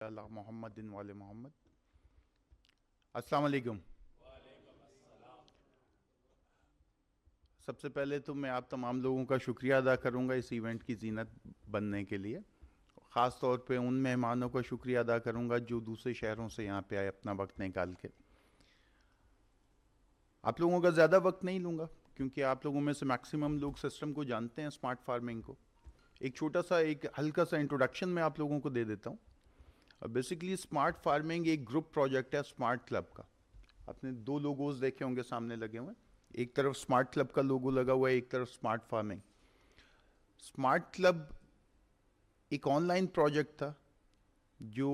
अला मोहम्मदिन वाले मोहम्मद। अस्सलाम वालेकुम। सबसे पहले तो मैं आप तमाम लोगों का शुक्रिया अदा करूंगा इस इवेंट की जीनत बनने के लिए। ख़ास तौर पे उन मेहमानों का शुक्रिया अदा करूंगा जो दूसरे शहरों से यहाँ पे आए अपना वक्त निकाल के। आप लोगों का ज़्यादा वक्त नहीं लूँगा क्योंकि आप लोगों में से मैक्सिमम लोग सिस्टम को जानते हैं, स्मार्ट फार्मिंग को। एक छोटा सा एक हल्का सा इंट्रोडक्शन मैं आप लोगों को दे देता हूँ। बेसिकली स्मार्ट फार्मिंग एक ग्रुप प्रोजेक्ट है स्मार्ट क्लब का। आपने दो लोगोस देखे होंगे सामने लगे हुए, एक तरफ स्मार्ट क्लब का लोगो लगा हुआ है, एक तरफ स्मार्ट फार्मिंग। स्मार्ट क्लब एक ऑनलाइन प्रोजेक्ट था जो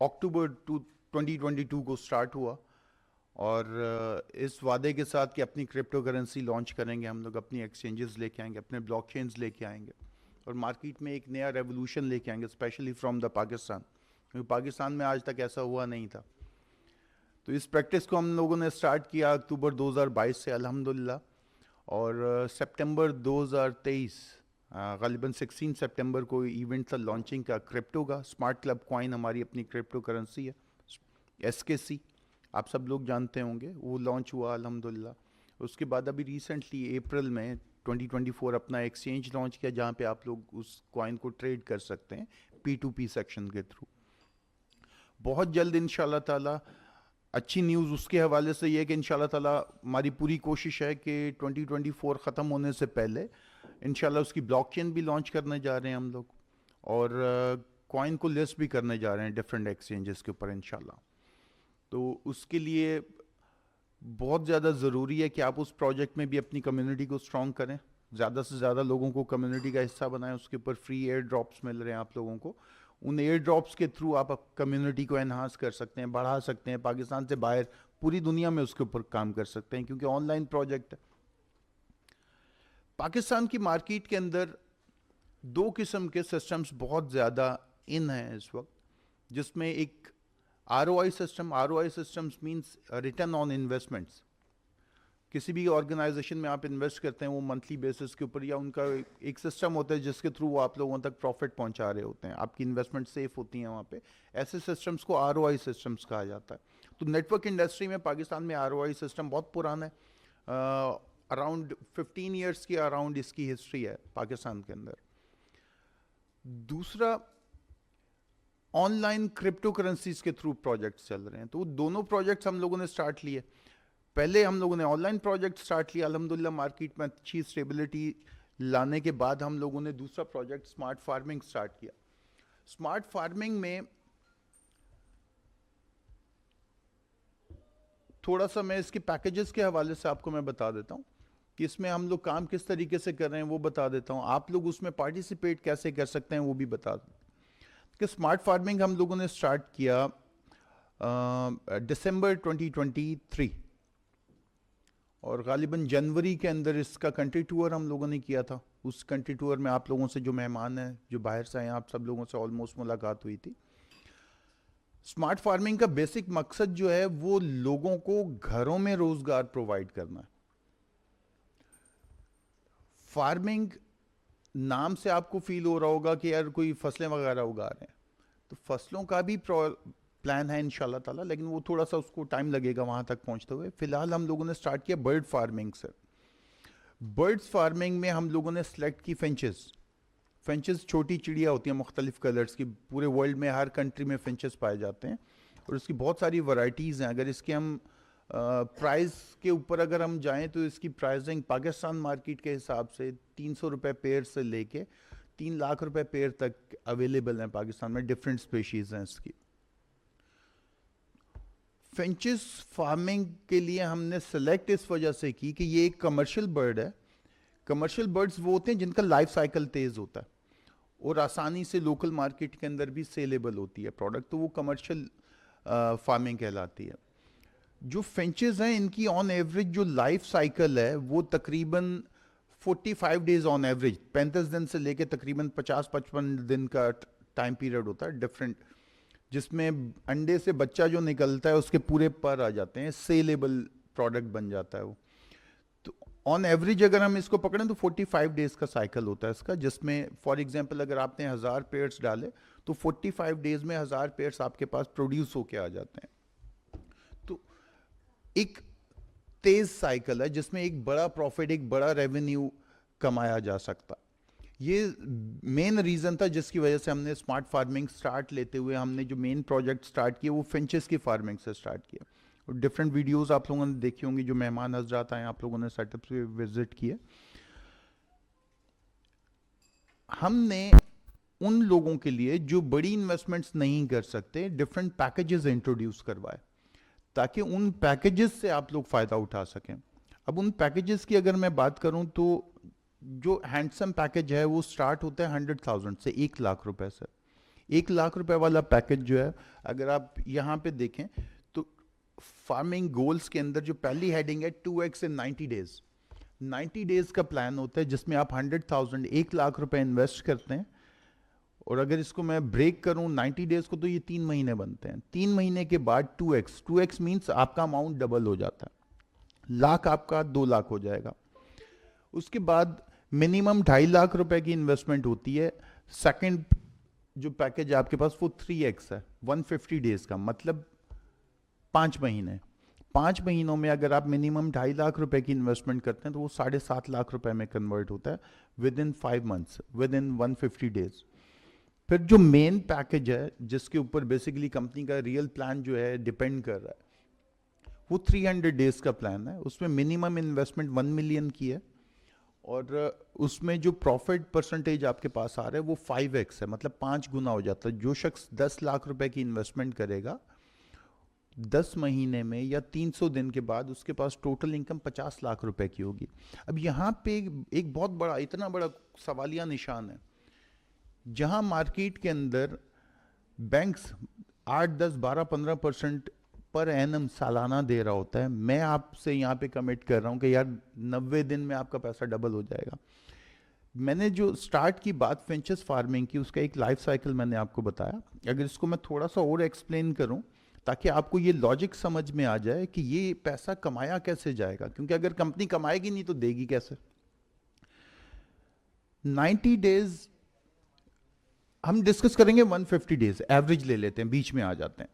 अक्टूबर 2022 को स्टार्ट हुआ और इस वादे के साथ कि अपनी क्रिप्टो करेंसी लॉन्च करेंगे, हम लोग अपनी एक्सचेंजेस लेके आएंगे, अपने ब्लॉकचेन्स लेके आएंगे और मार्केट में एक नया रेवोल्यूशन लेके आएंगे, स्पेशली फ्रॉम द पाकिस्तान, क्योंकि पाकिस्तान में आज तक ऐसा हुआ नहीं था। तो इस प्रैक्टिस को हम लोगों ने स्टार्ट किया अक्टूबर 2022 से अल्हम्दुलिल्लाह, और सितंबर 2023 गालिबन 16 सितंबर को इवेंट था लॉन्चिंग का क्रिप्टो का। स्मार्ट क्लब कॉइन हमारी अपनी क्रिप्टो करेंसी है, SKC, आप सब लोग जानते होंगे, वो लॉन्च हुआ अल्हम्दुलिल्लाह। उसके बाद अभी रिसेंटली अप्रैल में 2024 अपना एक्सचेंज लॉन्च किया जहाँ पे आप लोग उस कॉइन को ट्रेड कर सकते हैं P2P सेक्शन के थ्रू। बहुत जल्द इंशाल्लाह ताला अच्छी न्यूज़ उसके हवाले से ये है कि इंशाल्लाह ताला हमारी पूरी कोशिश है कि 2024 ख़त्म होने से पहले इंशाल्लाह उसकी ब्लॉकचेन भी लॉन्च करने जा रहे हैं हम लोग, और कॉइन को लिस्ट भी करने जा रहे हैं डिफरेंट एक्सचेंजेस के ऊपर इंशाल्लाह। तो उसके लिए बहुत ज़्यादा ज़रूरी है कि आप उस प्रोजेक्ट में भी अपनी कम्युनिटी को स्ट्रॉन्ग करें, ज़्यादा से ज़्यादा लोगों को कम्युनिटी का हिस्सा बनाएं। उसके ऊपर फ्री एयर ड्रॉप्स मिल रहे हैं आप लोगों को, उन एयर ड्रॉप्स के थ्रू आप कम्युनिटी को एनहांस कर सकते हैं, बढ़ा सकते हैं, पाकिस्तान से बाहर पूरी दुनिया में उसके ऊपर काम कर सकते हैं क्योंकि ऑनलाइन प्रोजेक्ट है। पाकिस्तान की मार्केट के अंदर दो किस्म के सिस्टम्स बहुत ज़्यादा इन हैं इस वक्त, जिसमें एक ROI system, ROI systems means return on investments. किसी भी ऑर्गेनाइजेशन में आप इन्वेस्ट करते हैं वो मंथली बेसिस के ऊपर, या उनका एक सिस्टम होता है जिसके थ्रू वो आप लोगों तक प्रॉफिट पहुंचा रहे होते हैं, आपकी इन्वेस्टमेंट सेफ होती हैं वहाँ पे। ऐसे सिस्टम्स को ROI सिस्टम्स कहा जाता है। तो नेटवर्क इंडस्ट्री में पाकिस्तान में ROI सिस्टम बहुत पुराना है, अराउंड 15 ईयर्स की अराउंड इसकी हिस्ट्री है पाकिस्तान के अंदर। दूसरा, ऑनलाइन क्रिप्टो करेंसीज के थ्रू प्रोजेक्ट्स चल रहे हैं, तो वो दोनों प्रोजेक्ट्स हम लोगों ने स्टार्ट लिए। पहले हम लोगों ने ऑनलाइन प्रोजेक्ट स्टार्ट लिया, अल्हम्दुलिल्लाह मार्केट में अच्छी स्टेबिलिटी लाने के बाद हम लोगों ने दूसरा प्रोजेक्ट स्मार्ट फार्मिंग स्टार्ट किया। स्मार्ट फार्मिंग में थोड़ा सा मैं इसके पैकेजेस के हवाले से आपको मैं बता देता हूँ कि इसमें हम लोग काम किस तरीके से कर रहे हैं, वो बता देता हूँ। आप लोग उसमें पार्टिसिपेट कैसे कर सकते हैं वो भी बता दें कि स्मार्ट फार्मिंग हम लोगों ने स्टार्ट किया दिसंबर 2023, और गालिबन जनवरी के अंदर इसका कंट्री टूर हम लोगों ने किया था। उस कंट्री टूर में आप लोगों से जो मेहमान हैं जो बाहर से आए हैं, आप सब लोगों से ऑलमोस्ट मुलाकात हुई थी। स्मार्ट फार्मिंग का बेसिक मकसद जो है वो लोगों को घरों में रोजगार प्रोवाइड करना है। फार्मिंग नाम से आपको फील हो रहा होगा कि यार कोई फसलें वगैरह उगा रहे हैं, तो फसलों का भी प्लान है इंशाल्लाह ताला, लेकिन वो थोड़ा सा उसको टाइम लगेगा वहाँ तक पहुँचते हुए। फिलहाल हम लोगों ने स्टार्ट किया बर्ड फार्मिंग से। बर्ड्स फार्मिंग में हम लोगों ने सेलेक्ट की फिंचेस। फिंचेस छोटी चिड़िया होती हैं मुख्तलिफ कलर्स की, पूरे वर्ल्ड में हर कंट्री में फिंचेस पाए जाते हैं और इसकी बहुत सारी वैरायटीज़ हैं। अगर इसके हम प्राइस के ऊपर अगर हम जाएं तो इसकी प्राइसिंग पाकिस्तान मार्केट के हिसाब से 300 रुपये पेयर से लेके 3 लाख रुपए पेयर तक अवेलेबल हैं पाकिस्तान में। डिफरेंट स्पेशीज़ हैं इसकी। फिंचेस फार्मिंग के लिए हमने सेलेक्ट इस वजह से की कि ये एक कमर्शियल बर्ड है। कमर्शियल बर्ड्स वो होते हैं जिनका लाइफ साइकिल तेज़ होता है और आसानी से लोकल मार्केट के अंदर भी सेलेबल होती है प्रोडक्ट, तो वो कमर्शियल फार्मिंग कहलाती है। जो फिंचेस हैं इनकी ऑन एवरेज जो लाइफ साइकिल है वो तकरीबन 45 डेज ऑन एवरेज, 35 दिन से लेके तकरीबन 50-55 दिन का टाइम पीरियड होता है डिफरेंट, जिसमें अंडे से बच्चा जो निकलता है उसके पूरे पर आ जाते हैं, सेलेबल प्रोडक्ट बन जाता है वो। तो ऑन एवरेज अगर हम इसको पकड़ें तो 45 डेज का साइकिल होता है इसका, जिसमें फॉर एग्जांपल अगर आपने 1000 पेयर्स डाले तो 45 डेज में 1000 पेयर्स आपके पास प्रोड्यूस होके आ जाते हैं। तो एक तेज साइकिल है जिसमें एक बड़ा प्रॉफिट, एक बड़ा रेवेन्यू कमाया जा सकता। ये मेन रीजन था जिसकी वजह से हमने स्मार्ट फार्मिंग स्टार्ट लेते हुए हमने जो मेन प्रोजेक्ट स्टार्ट किया वो फिंचेस की फार्मिंग से स्टार्ट किया। और डिफरेंट वीडियोस आप लोगों ने देखी होंगी, जो मेहमान हजरात आए आप लोगों ने सेटअप पे विजिट किए। हमने उन लोगों के लिए जो बड़ी इन्वेस्टमेंट्स नहीं कर सकते डिफरेंट पैकेजेस इंट्रोड्यूस करवाए, ताकि उन पैकेजेस से आप लोग फायदा उठा सकें। अब उन पैकेजेस की अगर मैं बात करूं तो जो हैंडसम पैकेज है वो स्टार्ट होता है 100,000 से, 1 लाख रुपए से। 1 लाख रुपए वाला पैकेज जो है, अगर आप यहाँ पे देखें तो फार्मिंग गोल्स के अंदर जो पहली हेडिंग है 2x इन 90 डेज, 90 डेज का प्लान होता है जिसमें आप 100,000 1 लाख रुपए इन्वेस्ट करते हैं। और अगर इसको मैं ब्रेक करूं 90 डेज को तो ये 3 महीने बनते हैं। 3 महीने के बाद 2x मीन्स आपका अमाउंट डबल हो जाता है, लाख आपका 2 लाख हो जाएगा। उसके बाद मिनिमम 2.5 लाख रुपए की इन्वेस्टमेंट होती है। सेकंड जो पैकेज है आपके पास वो 3x है, 150 डेज का, मतलब 5 महीने। 5 महीनों में अगर आप मिनिमम 2.5 लाख रुपए की इन्वेस्टमेंट करते हैं तो वो 7.5 लाख रुपए में कन्वर्ट होता है with in 5 months, with in 150 days. फिर जो मेन पैकेज है जिसके ऊपर बेसिकली कंपनी का रियल प्लान जो है डिपेंड कर रहा है, वो 300 डेज का प्लान है। उसमें मिनिमम इन्वेस्टमेंट 1 मिलियन की है और उसमें जो प्रॉफिट परसेंटेज आपके पास आ रहा है वो 5x है, मतलब 5 गुना हो जाता है। जो शख्स 10 लाख रुपए की इन्वेस्टमेंट करेगा 10 महीने में या 300 दिन के बाद उसके पास टोटल इनकम 50 लाख रुपए की होगी। अब यहाँ पे एक बहुत बड़ा, इतना बड़ा सवालिया निशान है, जहां मार्केट के अंदर बैंक्स 8, 10, 12, 15% पर एनम सालाना दे रहा होता है, मैं आपसे यहाँ पे कमिट कर रहा हूँ कि यार 90 दिन में आपका पैसा डबल हो जाएगा। मैंने जो स्टार्ट की बात फिंचेस फार्मिंग की, उसका एक लाइफ साइकिल मैंने आपको बताया। अगर इसको मैं थोड़ा सा और एक्सप्लेन करूं ताकि आपको ये लॉजिक समझ में आ जाए कि ये पैसा कमाया कैसे जाएगा, क्योंकि अगर कंपनी कमाएगी नहीं तो देगी कैसे। 90 डेज हम डिस्कस करेंगे, 150 डेज एवरेज ले लेते हैं, बीच में आ जाते हैं।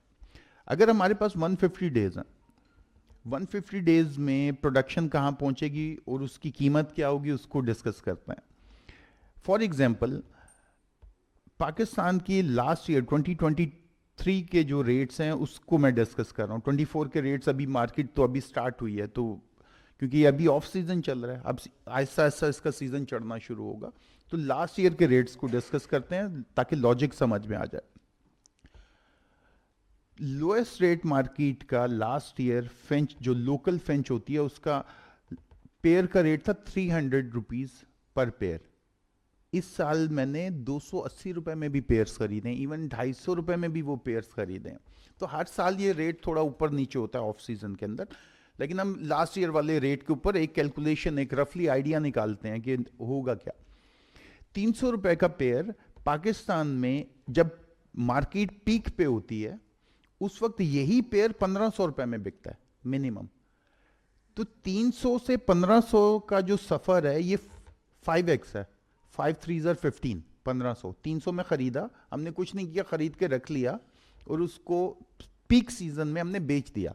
अगर हमारे पास 150 डेज हैं, 150 डेज में प्रोडक्शन कहां पहुंचेगी और उसकी कीमत क्या होगी उसको डिस्कस करते हैं। फॉर एग्जांपल पाकिस्तान की लास्ट ईयर 2023 के जो रेट्स हैं उसको मैं डिस्कस कर रहा हूँ। 24 के रेट्स अभी मार्केट तो अभी स्टार्ट हुई है, तो क्योंकि अभी ऑफ सीजन चल रहा है, अब आहिस्ता आहिस्ता इसका सीजन चढ़ना शुरू होगा। तो लास्ट ईयर के रेट्स को डिस्कस करते हैं ताकि लॉजिक समझ में आ जाए। लोएस्ट रेट मार्केट का लास्ट ईयर फिंच, जो लोकल फिंच होती है, उसका पेयर का रेट था 300 रुपीज पर पेयर। इस साल मैंने 280 रुपए में भी पेयर्स खरीदे, इवन 250 रुपए में भी वो पेयर्स खरीदे। तो हर साल ये रेट थोड़ा ऊपर नीचे होता है ऑफ सीजन के अंदर, लेकिन हम लास्ट ईयर वाले रेट के ऊपर एक कैलकुलेशन, एक रफली आइडिया निकालते हैं कि होगा क्या। 300 रुपए का पेयर पाकिस्तान में जब मार्केट पीक पे होती है उस वक्त यही पेयर 1500 रुपए में बिकता है मिनिमम। तो 300 से 1500 का जो सफर है ये 5x है, 5 3 15, 1500। 300 में खरीदा हमने, कुछ नहीं किया, खरीद के रख लिया और उसको पीक सीजन में हमने बेच दिया।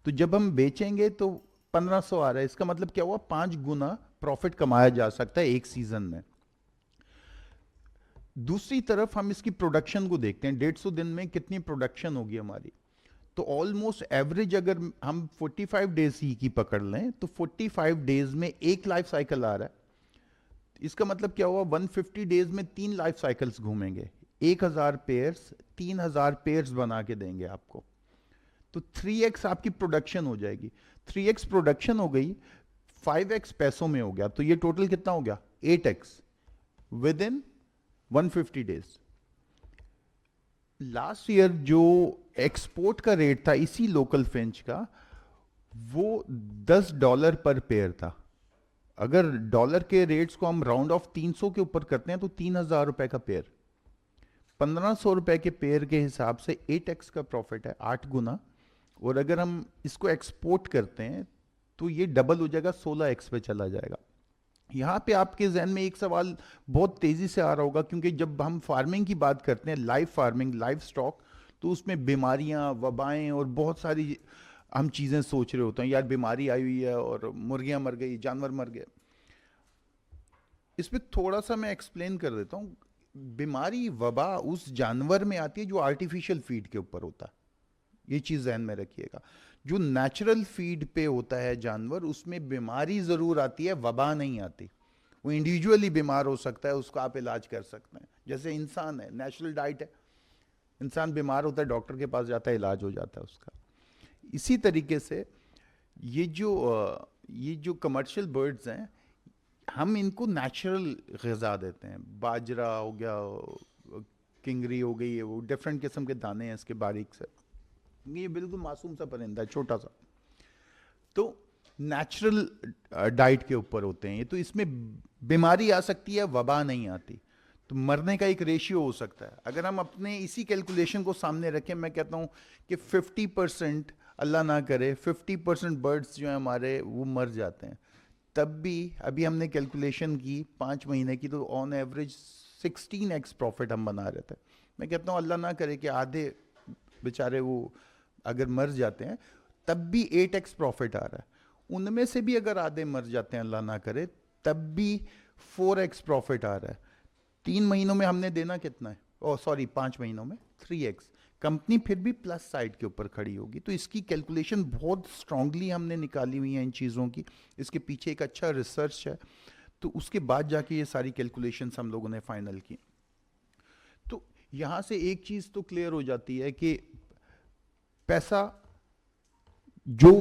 तो जब हम बेचेंगे तो 1500 आ रहा है, इसका मतलब क्या हुआ, 5 गुना प्रॉफिट कमाया जा सकता है एक सीजन में। दूसरी तरफ हम इसकी प्रोडक्शन को देखते हैं, 150 दिन में कितनी प्रोडक्शन होगी हमारी। तो ऑलमोस्ट एवरेज अगर हम 45 डेज ही की पकड़ लें तो 45 डेज में एक लाइफ साइकिल आ रहा है। इसका मतलब क्या हुआ, 150 डेज में 3 लाइफ साइकिल्स घूमेंगे, 1000 पेयर्स 3000 पेयर्स बना के देंगे आपको। तो 3x आपकी प्रोडक्शन हो जाएगी। 3x प्रोडक्शन हो गई, 5x पैसों में हो गया, तो ये टोटल कितना हो गया, 8x with in 150 days. Last year जो एक्सपोर्ट का रेट था इसी लोकल फिंच का, वो $10 पर पेयर था। अगर डॉलर के रेट्स को हम राउंड ऑफ 300 के ऊपर करते हैं तो 3000 रुपए का पेयर, 1500 रुपए के पेयर के हिसाब से 8x का प्रॉफिट है, 8 गुना। और अगर हम इसको एक्सपोर्ट करते हैं तो ये डबल हो जाएगा, 16x पे चला जाएगा। यहाँ पे आपके जहन में एक सवाल बहुत तेजी से आ रहा होगा, क्योंकि जब हम फार्मिंग की बात करते हैं, लाइव फार्मिंग, लाइव स्टॉक, तो उसमें बीमारियां, वबाएं और बहुत सारी हम चीज़ें सोच रहे होते हैं, यार बीमारी आई हुई है और मुर्गियां मर गई, जानवर मर गए। इसमें थोड़ा सा मैं एक्सप्लेन कर देता हूँ। बीमारी, वबा उस जानवर में आती है जो आर्टिफिशियल फीड के ऊपर होता है, ये चीज़ ध्यान में रखिएगा। जो नेचुरल फीड पे होता है जानवर, उसमें बीमारी ज़रूर आती है, वबा नहीं आती। वो इंडिविजुअली बीमार हो सकता है, उसका आप इलाज कर सकते हैं। जैसे इंसान है, नेचुरल डाइट है, इंसान बीमार होता है, डॉक्टर के पास जाता है, इलाज हो जाता है उसका। इसी तरीके से ये जो कमर्शियल बर्ड्स हैं, हम इनको नेचुरल ग़िज़ा देते हैं। बाजरा हो गया, किंगरी हो गई है, वो डिफरेंट किस्म के दाने हैं इसके बारीक से। ये बिल्कुल मासूम सा परिंदा है, छोटा सा, तो नेचुरल डाइट के ऊपर होते हैं ये। तो इसमें बीमारी आ सकती है, वबा नहीं आती। तो मरने का एक रेशियो हो सकता है। अगर हम अपने इसी कैलकुलेशन को सामने रखें, मैं कहता हूँ कि 50%, अल्लाह ना करे, 50% बर्ड्स जो हैं हमारे वो मर जाते हैं। तब भी अभी हमने कैलकुलेशन की 5 महीने की, तो ऑन एवरेज 16x प्रॉफिट हम बना रहे थे। मैं कहता हूँ अल्लाह ना करे कि आधे बेचारे वो अगर मर जाते हैं, तब भी 8x प्रॉफिट आ रहा है। उनमें से भी अगर आधे मर जाते हैं, अल्लाह ना करे, तब भी 4x प्रॉफिट आ रहा है। 3 महीनों में हमने देना कितना है? ओह सॉरी, 5 महीनों में 3x। कंपनी फिर भी प्लस साइड के ऊपर खड़ी होगी। तो इसकी कैलकुलेशन बहुत स्ट्रांगली हमने निकाली हुई है इन चीज़ों की। इसके पीछे एक अच्छा रिसर्च है, तो उसके बाद जाके ये सारी कैलकुलेशंस हम लोगों ने फाइनल की। तो यहाँ से एक चीज़ तो क्लियर हो जाती है कि पैसा, जो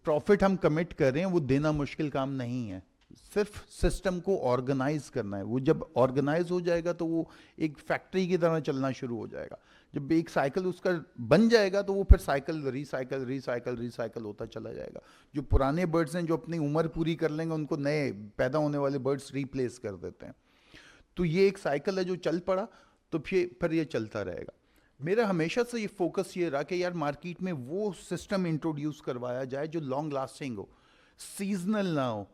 प्रॉफिट हम कमिट कर रहे हैं, वो देना मुश्किल काम नहीं है। सिर्फ सिस्टम को ऑर्गेनाइज करना है। वो जब ऑर्गेनाइज हो जाएगा तो वो एक फैक्ट्री की तरह चलना शुरू हो जाएगा। जब एक साइकिल उसका बन जाएगा तो वो फिर साइकिल रिसाइकल रिसाइकल रिसाइकल होता चला जाएगा। जो पुराने बर्ड्स हैं जो अपनी उम्र पूरी कर लेंगे, उनको नए पैदा होने वाले बर्ड्स रिप्लेस कर देते हैं। तो ये एक साइकिल है जो चल पड़ा, तो फिर ये चलता रहेगा। मेरा हमेशा से ये फोकस ये रहा कि यार मार्केट में वो सिस्टम इंट्रोड्यूस करवाया जाए जो लॉन्ग लास्टिंग हो, सीजनल ना हो।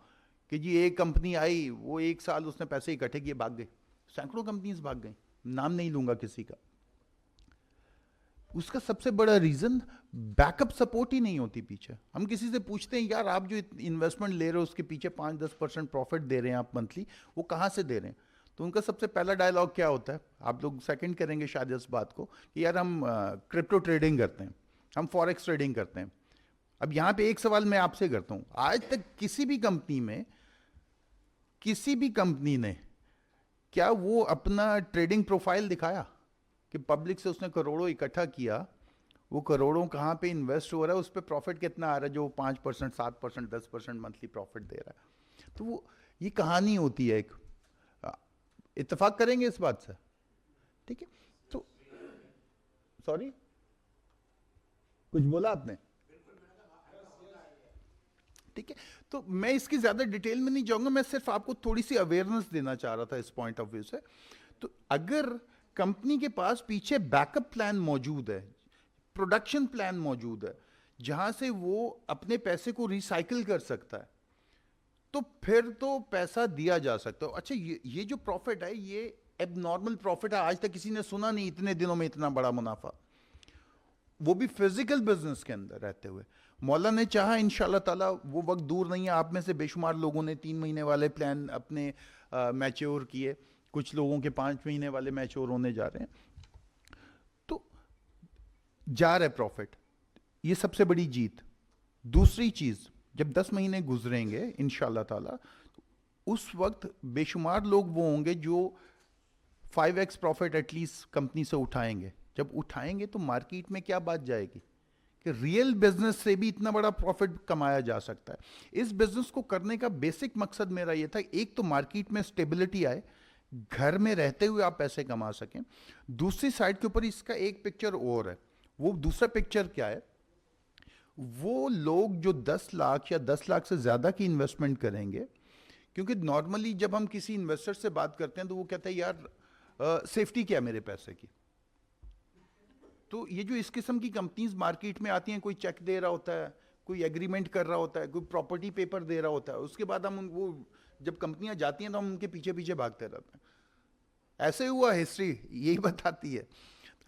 कि जी एक कंपनी आई, वो 1 साल उसने पैसे इकट्ठे किए, भाग गए। सैकड़ों कंपनीज भाग गई, नाम नहीं लूंगा किसी का। उसका सबसे बड़ा रीजन बैकअप सपोर्ट ही नहीं होती पीछे। हम किसी से पूछते हैं यार आप जो इन्वेस्टमेंट ले रहे हो उसके पीछे 5-10% प्रॉफिट दे रहे हैं आप मंथली, वो कहाँ से दे रहे हैं? तो उनका सबसे पहला डायलॉग क्या होता है, आप लोग सेकंड करेंगे शायद इस बात को, कि यार हम क्रिप्टो ट्रेडिंग करते हैं, हम फॉरेक्स ट्रेडिंग करते हैं। अब यहाँ पे एक सवाल मैं आपसे करता हूँ, आज तक किसी भी कंपनी में, किसी भी कंपनी ने क्या वो अपना ट्रेडिंग प्रोफाइल दिखाया कि पब्लिक से उसने करोड़ों इकट्ठा किया, वो करोड़ों कहाँ पे इन्वेस्ट हो रहा है, उस पर प्रॉफिट कितना आ रहा है, जो 5%, 7%, 10% मंथली प्रॉफिट दे रहा है? तो वो ये कहानी होती है एक। इत्तेफाक करेंगे इस बात से? ठीक है। तो सॉरी, कुछ बोला आपने? ठीक है। तो मैं इसकी ज्यादा डिटेल में नहीं जाऊंगा, मैं सिर्फ आपको थोड़ी सी अवेयरनेस देना चाह रहा था इस पॉइंट ऑफ व्यू से। तो अगर कंपनी के पास पीछे बैकअप प्लान मौजूद है, प्रोडक्शन प्लान मौजूद है, जहां से वो अपने पैसे को रिसाइकिल कर सकता है, तो फिर तो पैसा दिया जा सकता है। अच्छा, ये जो प्रॉफिट है, ये एबनॉर्मल प्रॉफिट है, आज तक किसी ने सुना नहीं इतने दिनों में इतना बड़ा मुनाफा, वो भी फिजिकल बिजनेस के अंदर रहते हुए। मौला ने चाहा, इंशाल्लाह ताला वो वक्त दूर नहीं है। आप में से बेशुमार लोगों ने 3 महीने वाले प्लान अपने मैच्योर किए, कुछ लोगों के 5 महीने वाले मैच्योर होने जा रहे हैं। तो जा रहा है प्रॉफिट, ये सबसे बड़ी जीत। दूसरी चीज, जब 10 महीने गुजरेंगे इंशाल्लाह ताला, उस वक्त बेशुमार लोग वो होंगे जो 5x प्रॉफिट एटलीस्ट कंपनी से उठाएंगे। जब उठाएंगे तो मार्केट में क्या बात जाएगी कि रियल बिजनेस से भी इतना बड़ा प्रॉफिट कमाया जा सकता है। इस बिजनेस को करने का बेसिक मकसद मेरा ये था, एक तो मार्केट में स्टेबिलिटी आए, घर में रहते हुए आप पैसे कमा सकें। दूसरी साइड के ऊपर इसका एक पिक्चर और है। वो दूसरा पिक्चर क्या है? वो लोग जो 10 लाख या 10 लाख से ज्यादा की इन्वेस्टमेंट करेंगे, क्योंकि नॉर्मली जब हम किसी इन्वेस्टर से बात करते हैं तो वो कहता है यार सेफ्टी क्या है मेरे पैसे की। तो ये जो इस किस्म की कंपनीज मार्केट में आती हैं, कोई चेक दे रहा होता है, कोई एग्रीमेंट कर रहा होता है, कोई प्रॉपर्टी पेपर दे रहा होता है, उसके बाद हम वो जब कंपनियां जाती हैं तो हम उनके पीछे पीछे भागते रहते हैं। ऐसे हुआ, हिस्ट्री यही बताती है।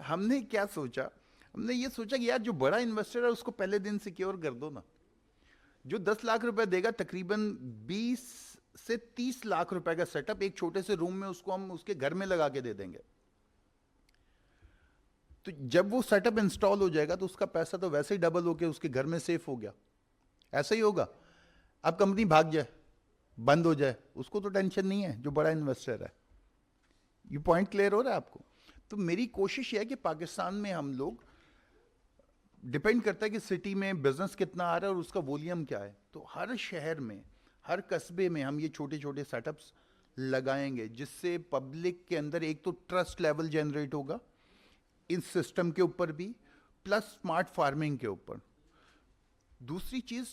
हमने क्या सोचा, हमने ये सोचा कि यार जो बड़ा इन्वेस्टर है उसको पहले दिन सिक्योर कर दो ना। जो 10 लाख रुपए देगा, तकरीबन 20 से 30 लाख रुपए का सेटअप एक छोटे से रूम में उसको हम उसके घर में लगा के दे देंगे। तो जब वो सेटअप इंस्टॉल हो जाएगा तो उसका पैसा तो वैसे ही डबल होके उसके घर में सेफ हो गया। ऐसा ही होगा। अब कंपनी भाग जाए, बंद हो जाए, उसको तो टेंशन नहीं है जो बड़ा इन्वेस्टर है। ये पॉइंट क्लियर हो रहा है आपको? तो मेरी कोशिश है कि पाकिस्तान में हम लोग, डिपेंड करता है कि सिटी में बिजनेस कितना आ रहा है और उसका वॉल्यूम क्या है, तो हर शहर में, हर कस्बे में हम ये छोटे छोटे सेटअप्स लगाएंगे, जिससे पब्लिक के अंदर एक तो ट्रस्ट लेवल जनरेट होगा इस सिस्टम के ऊपर भी, प्लस स्मार्ट फार्मिंग के ऊपर। दूसरी चीज,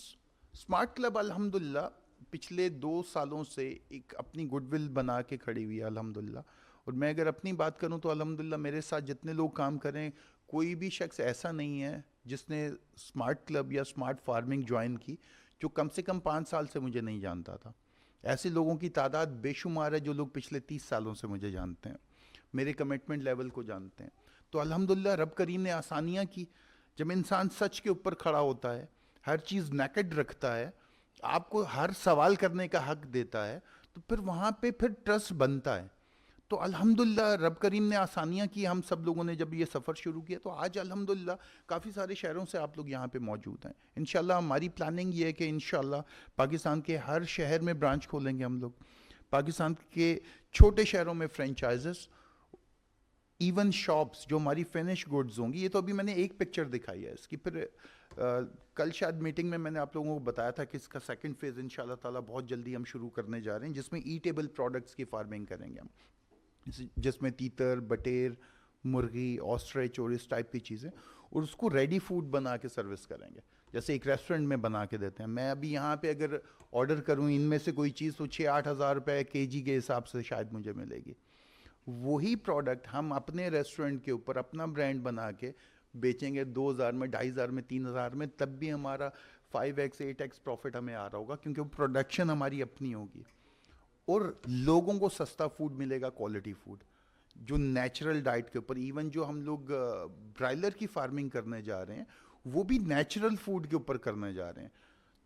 स्मार्ट क्लब अल्हम्दुलिल्लाह पिछले 2 सालों से एक अपनी गुडविल बना के खड़ी हुई है अल्हम्दुलिल्लाह। और मैं अगर अपनी बात करूं तो अल्हम्दुलिल्लाह मेरे साथ जितने लोग काम करें, कोई भी शख्स ऐसा नहीं है जिसने स्मार्ट क्लब या स्मार्ट फार्मिंग ज्वाइन की जो कम से कम 5 साल से मुझे नहीं जानता था। ऐसे लोगों की तादाद बेशुमार है जो लोग पिछले 30 सालों से मुझे जानते हैं, मेरे कमिटमेंट लेवल को जानते हैं। तो अल्हम्दुलिल्लाह रब करीम ने आसानियाँ की। जब इंसान सच के ऊपर खड़ा होता है, हर चीज़ नेकेड रखता है, आपको हर सवाल करने का हक देता है, तो फिर वहाँ पे फिर ट्रस्ट बनता है। तो अल्हम्दुलिल्लाह रब करीम ने आसानियाँ की। हम सब लोगों ने जब ये सफ़र शुरू किया तो आज अल्हम्दुलिल्लाह काफ़ी सारे शहरों से आप लोग यहाँ पे मौजूद हैं। इंशाल्लाह हमारी प्लानिंग ये है कि इंशाल्लाह पाकिस्तान के हर शहर में ब्रांच खोलेंगे हम लोग, पाकिस्तान के छोटे शहरों में फ्रेंचाइजेस, इवन शॉप्स जो हमारी फिनिश गुड्स होंगी। ये तो अभी मैंने एक पिक्चर दिखाई है इसकी, फिर कल शायद मीटिंग में मैंने आप लोगों को बताया था कि इसका सेकंड फेज़ इंशाल्लाह ताला बहुत जल्दी हम शुरू करने जा रहे हैं, जिसमें ईटेबल प्रोडक्ट्स की फार्मिंग करेंगे हम, जिसमें तीतर, बटेर, मुर्गी, ऑस्ट्रिच और इस टाइप की चीज़ें, और उसको रेडी फूड बना के सर्विस करेंगे, जैसे एक रेस्टोरेंट में बना के देते हैं। मैं अभी यहाँ पे अगर ऑर्डर करूँ इनमें से कोई चीज़ तो 6-8 हज़ार रुपये केजी के हिसाब से शायद मुझे मिलेगी। वही प्रोडक्ट हम अपने रेस्टोरेंट के ऊपर अपना ब्रांड बना के बेचेंगे 2,000 में, 2,500 में, 3,000 में, तब भी हमारा 5x 8x प्रॉफिट हमें आ रहा होगा, क्योंकि वो प्रोडक्शन हमारी अपनी होगी और लोगों को सस्ता फूड मिलेगा, क्वालिटी फूड जो नेचुरल डाइट के ऊपर। इवन जो हम लोग ब्रायलर की फार्मिंग करने जा रहे हैं वो भी नेचुरल फूड के ऊपर करने जा रहे हैं।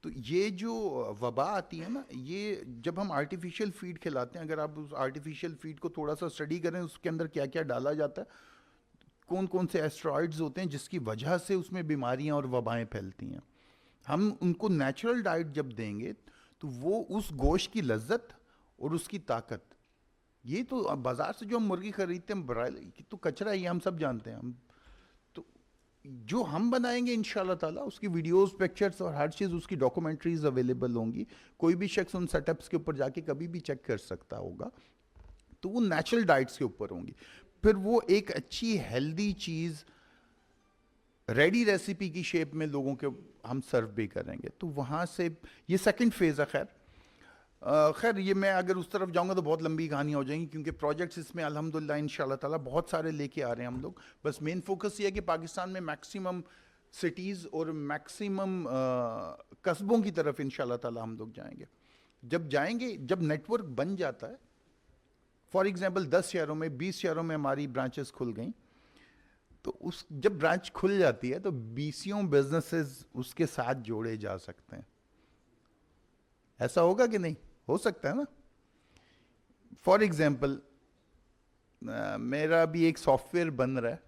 तो ये जो वबा आती है ना, ये जब हम आर्टिफिशियल फीड खिलाते हैं, अगर आप उस आर्टिफिशियल फीड को थोड़ा सा स्टडी करें, उसके अंदर क्या क्या डाला जाता है, कौन कौन से एस्ट्रॉइड्स होते हैं जिसकी वजह से उसमें बीमारियां और वबाएं फैलती हैं। हम उनको नेचुरल डाइट जब देंगे तो वो उस गोश्त की लज्जत और उसकी ताकत, ये तो बाजार से जो हम मुर्गी खरीदते हैं ब्रायलर तो कचरा ही, हम सब जानते हैं। हम तो जो हम बनाएंगे इंशाल्लाह ताला, उसकी वीडियोस, पिक्चर्स और हर चीज़, उसकी डॉक्यूमेंट्रीज अवेलेबल होंगी। कोई भी शख्स उन सेटअप्स के ऊपर जाके कभी भी चेक कर सकता होगा। तो वो नेचुरल डाइट्स के ऊपर होंगी। फिर वो एक अच्छी हेल्दी चीज़ रेडी रेसिपी की शेप में लोगों के हम सर्व भी करेंगे। तो वहाँ से ये सेकंड फेज़ है। खैर ये मैं अगर उस तरफ जाऊंगा तो बहुत लंबी कहानी हो जाएंगी, क्योंकि प्रोजेक्ट्स इसमें अल्हम्दुलिल्लाह इंशाल्लाह ताला बहुत सारे लेके आ रहे हैं हम लोग। बस मेन फोकस ये है कि पाकिस्तान में मैक्सिमम सिटीज़ और मैक्सिमम कस्बों की तरफ इंशाल्लाह ताला हम लोग जाएंगे। जब जाएंगे, जब नेटवर्क बन जाता है, फॉर एग्जांपल 10 शहरों में, 20 शहरों में हमारी ब्रांचेस खुल गई, तो उस जब ब्रांच खुल जाती है तो 20 बिजनेसेस उसके साथ जोड़े जा सकते हैं। ऐसा होगा कि नहीं? हो सकता है ना। फॉर एग्जाम्पल मेरा भी एक सॉफ्टवेयर बन रहा है,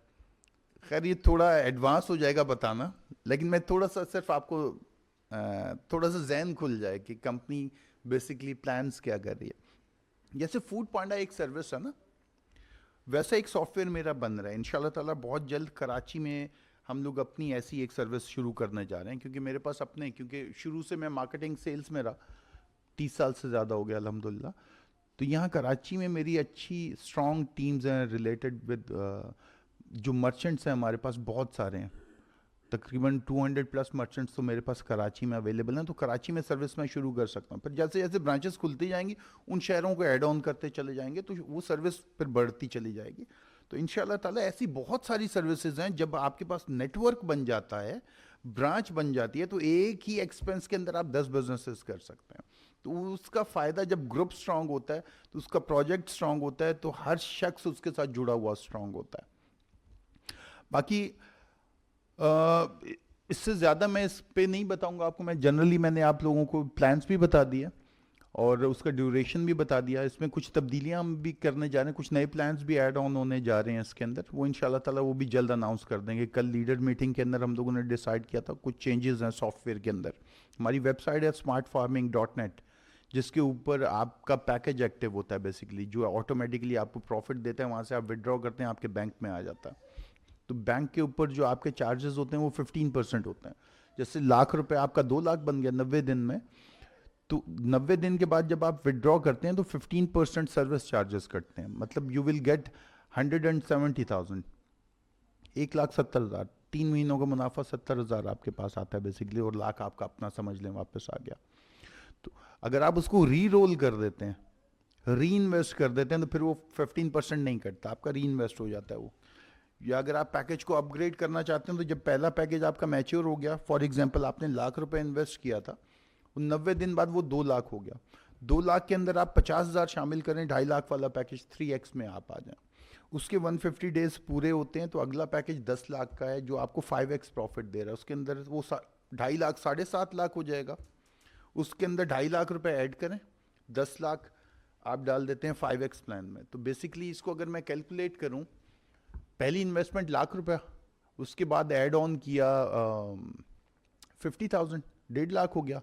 खैर ये थोड़ा एडवांस हो जाएगा बताना, लेकिन मैं थोड़ा सा सिर्फ आपको थोड़ा सा जहन खुल जाए कि कंपनी बेसिकली प्लान्स क्या कर रही है। जैसे फूड पांडा एक सर्विस है ना, वैसा एक सॉफ्टवेयर मेरा बन रहा है। इंशाल्लाह ताला बहुत जल्द कराची में हम लोग अपनी ऐसी एक सर्विस शुरू करने जा रहे हैं, क्योंकि मेरे पास अपने, क्योंकि शुरू से मैं मार्केटिंग सेल्स में रहा, 30 साल से ज़्यादा हो गया अल्हम्दुलिल्लाह। तो यहाँ कराची में मेरी अच्छी स्ट्रॉन्ग टीम्स हैं रिलेटेड विद जो मर्चेंट्स हैं हमारे पास बहुत सारे हैं, तकरीबन 200+ मर्चेंट्स तो मेरे पास कराची में अवेलेबल हैं। तो कराची में सर्विस मैं शुरू कर सकता हूँ। फिर जैसे जैसे ब्रांचेस खुलती जाएंगी उन शहरों को ऐड ऑन करते चले जाएंगे, तो वो सर्विस फिर बढ़ती चली जाएगी। तो इंशाल्लाह ताला ऐसी बहुत सारी सर्विसेज हैं, जब आपके पास नेटवर्क बन जाता है, ब्रांच बन जाती है तो एक ही एक्सपेंस के अंदर आप 10 बिजनेसेस कर सकते हैं। तो उसका फायदा, जब ग्रुप स्ट्रांग होता है तो उसका प्रोजेक्ट स्ट्रांग होता है, तो हर शख्स उसके साथ जुड़ा हुआ स्ट्रांग होता है। बाकी इससे ज़्यादा मैं इस पे नहीं बताऊंगा आपको। मैं जनरली मैंने आप लोगों को प्लान्स भी बता दिए और उसका ड्यूरेशन भी बता दिया। इसमें कुछ तब्दीलियां हम भी करने जा रहे हैं, कुछ नए प्लान्स भी ऐड ऑन होने जा रहे हैं इसके अंदर। वो इंशाल्लाह ताला वो भी जल्द अनाउंस कर देंगे। कल लीडर मीटिंग के अंदर हम लोगों ने डिसाइड किया था कुछ चेंजेस हैं सॉफ्टवेयर के अंदर। हमारी वेबसाइट है smartfarming.net, जिसके ऊपर आपका पैकेज एक्टिव होता है बेसिकली, जो ऑटोमेटिकली आपको प्रॉफिट देता है, वहाँ से आप विड्रॉ करते हैं, आपके बैंक में आ जाता है। तो बैंक के ऊपर जो आपके चार्जेस होते हैं वो 15% होते हैं। जैसे ₹1,00,000 आपका 2 लाख बन गया 90 दिन में, तो 90 दिन के बाद जब आप विड्रॉ करते हैं तो 15% सर्विस चार्जेस कटते हैं। मतलब यू विल गेट 170,000, 1,70,000। 3 महीनों का मुनाफा 70,000 आपके पास आता है बेसिकली, और लाख आपका अपना समझ लें वापस आ गया। तो अगर आप उसको री रोल कर देते हैं, री इन्वेस्ट कर देते हैं, तो फिर वो 15% नहीं कटता, आपका री इन्वेस्ट हो जाता है वो। या अगर आप पैकेज को अपग्रेड करना चाहते हैं तो जब पहला पैकेज आपका मैच्योर हो गया, फॉर एग्जांपल आपने ₹1,00,000 इन्वेस्ट किया था, 90 दिन बाद वो 2 लाख हो गया। 2 लाख के अंदर आप 50,000 शामिल करें, 2.5 लाख वाला पैकेज 3x में आप आ जाएं। उसके 150 डेज पूरे होते हैं तो अगला पैकेज 10 लाख का है जो आपको 5x प्रॉफिट दे रहा है। उसके अंदर वो 2.5 लाख 7.5 लाख हो जाएगा। उसके अंदर 2.5 लाख रुपए ऐड करें, 10 लाख आप डाल देते हैं 5x प्लान में। तो बेसिकली इसको अगर मैं कैलकुलेट करूं, पहली इन्वेस्टमेंट ₹1,00,000, उसके बाद ऐड ऑन किया 50,000, 1.5 लाख हो गया।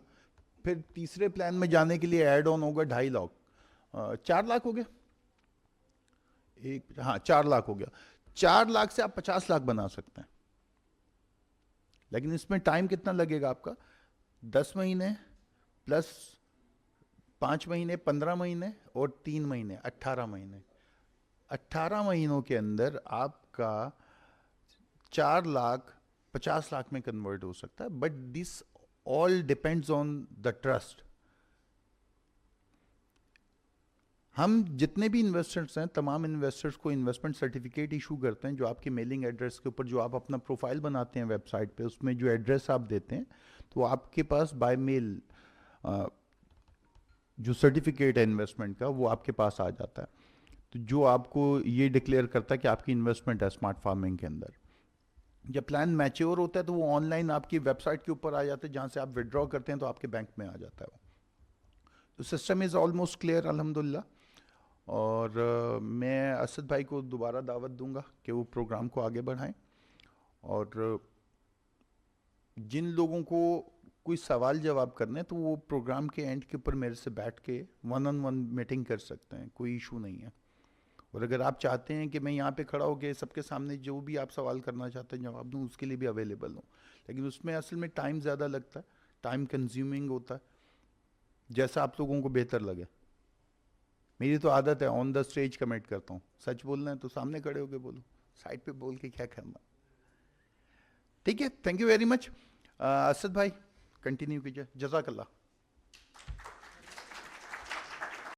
फिर तीसरे प्लान में जाने के लिए ऐड ऑन होगा 2.5 लाख, 4 लाख हो गया। हाँ 4 लाख हो गया। 4 लाख से आप 50 लाख बना सकते हैं, लेकिन इसमें टाइम कितना लगेगा आपका? 10 महीने प्लस 5 महीने 15 महीने और 3 महीने 18 महीने। 18 महीनों के अंदर आपका 4 लाख 50 लाख में कन्वर्ट हो सकता है। But this all depends on the trust. हम जितने भी इन्वेस्टर्स हैं, तमाम इन्वेस्टर्स को इन्वेस्टमेंट सर्टिफिकेट इशू करते हैं, जो आपके मेलिंग एड्रेस के ऊपर, जो आप अपना प्रोफाइल बनाते हैं वेबसाइट पे, उसमें जो एड्रेस आप देते हैं, तो आपके पास बाय मेल जो सर्टिफिकेट है इन्वेस्टमेंट का, वो आपके पास आ जाता है। तो जो आपको ये डिक्लेयर करता है कि आपकी इन्वेस्टमेंट है स्मार्ट फार्मिंग के अंदर। जब प्लान मैच्योर होता है तो वो ऑनलाइन आपकी वेबसाइट के ऊपर आ जाता है, जहाँ से आप विड्रॉ करते हैं तो आपके बैंक में आ जाता है वो। तो सिस्टम इज़ ऑलमोस्ट क्लियर अल्हम्दुलिल्लाह। और मैं असद भाई को दोबारा दावत दूंगा कि वो प्रोग्राम को आगे बढ़ाएं। और जिन लोगों को कोई सवाल जवाब करने हैं तो वो प्रोग्राम के एंड के ऊपर मेरे से बैठ के 1-on-1 मीटिंग कर सकते हैं, कोई इशू नहीं है। और अगर आप चाहते हैं कि मैं यहाँ पे खड़ा होकर सबके सामने जो भी आप सवाल करना चाहते हैं जवाब दूँ, उसके लिए भी अवेलेबल हूँ। लेकिन उसमें असल में टाइम ज़्यादा लगता है, टाइम कंज्यूमिंग होता है, जैसा आप लोगों को बेहतर लगे। मेरी तो आदत है ऑन द स्टेज कमेंट करता हूँ। सच बोलना है तो सामने खड़े होकर बोलो, साइड पे बोल के क्या करना। ठीक है, thank you very much. Asad भाई कंटिन्यू कीजिए, जज़ाकल्लाह।